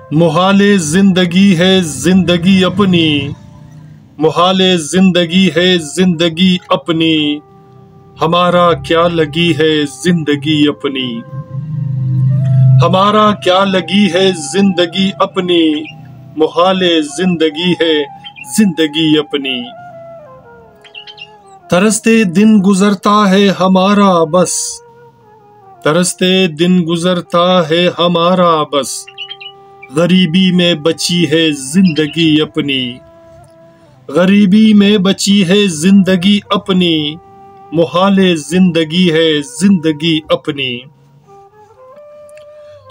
मुहाले जिंदगी है जिंदगी अपनी, मुहाले जिंदगी है जिंदगी अपनी, हमारा क्या लगी है जिंदगी अपनी, हमारा क्या लगी है जिंदगी अपनी, मुहाले जिंदगी है जिंदगी अपनी। तरसते दिन गुजरता है हमारा बस, तरसते दिन गुजरता है हमारा बस, गरीबी में बची है जिंदगी अपनी, गरीबी में बची है जिंदगी अपनी, मुहाले जिंदगी है जिंदगी अपनी।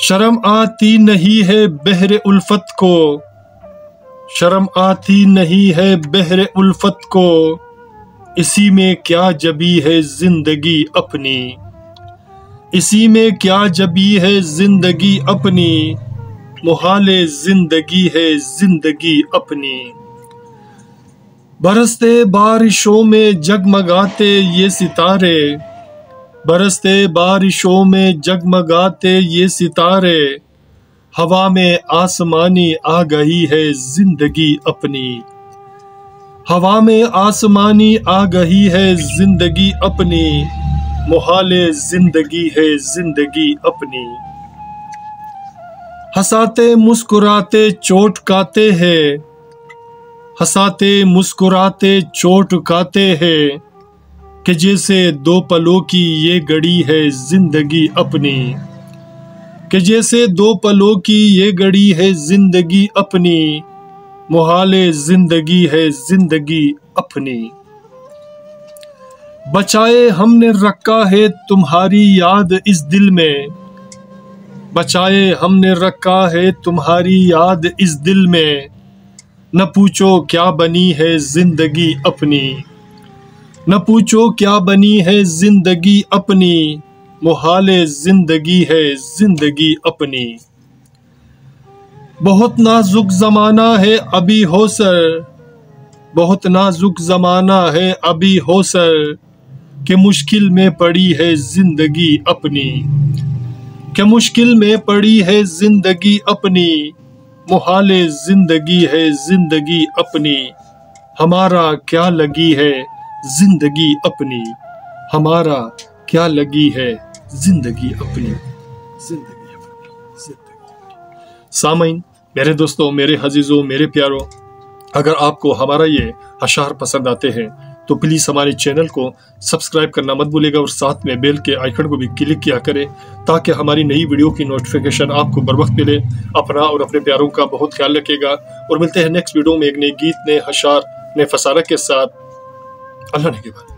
शर्म आती नहीं है बहरे उल्फत को, शर्म आती नहीं है बहरे उल्फत को, इसी में क्या जबी है जिंदगी अपनी, इसी में क्या जबी है जिंदगी अपनी, मुहाले जिंदगी है जिंदगी अपनी। बरसते बारिशों में जगमगाते ये सितारे, बरसते बारिशों में जगमगाते ये सितारे, हवा में आसमानी आ गई है जिंदगी अपनी, हवा में आसमानी आ गई है जिंदगी अपनी, मुहाले जिंदगी है जिंदगी अपनी। हंसाते मुस्कुराते चोट खाते हैं, हंसाते मुस्कुराते चोट खाते हैं, कि जैसे दो पलों की ये घड़ी है जिंदगी अपनी, कि जैसे दो पलों की ये घड़ी है जिंदगी अपनी, मुहाले जिंदगी है जिंदगी अपनी। बचाए हमने रखा है तुम्हारी याद इस दिल में, बचाए हमने रखा है तुम्हारी याद इस दिल में, न पूछो क्या बनी है जिंदगी अपनी, न पूछो क्या बनी है जिंदगी अपनी, मुहाले जिंदगी है जिंदगी अपनी। बहुत नाजुक जमाना है अभी हो सर, बहुत नाजुक जमाना है अभी हो सर, कि मुश्किल में पड़ी है जिंदगी अपनी, कि मुश्किल में पड़ी है जिंदगी अपनी, मुहाले जिंदगी है जिंदगी अपनी। हमारा क्या लगी है जिंदगी अपनी, हमारा क्या लगी है जिंदगी अपनी, जिंदगी अपनी, जिंदगी अपनी। सामीन, मेरे दोस्तों, मेरे अजीजों, मेरे प्यारों, अगर आपको हमारा ये अशार पसंद आते हैं तो प्लीज हमारे चैनल को सब्सक्राइब करना मत भूलिएगा और साथ में बेल के आइकन को भी क्लिक किया करें ताकि हमारी नई वीडियो की नोटिफिकेशन आपको बर वक्त मिले। अपना और अपने प्यारों का बहुत ख्याल रखिएगा और मिलते हैं नेक्स्ट वीडियो में एक नए गीत, नए अशार, नए फसारा के साथ। अल्लाह ने के बाद।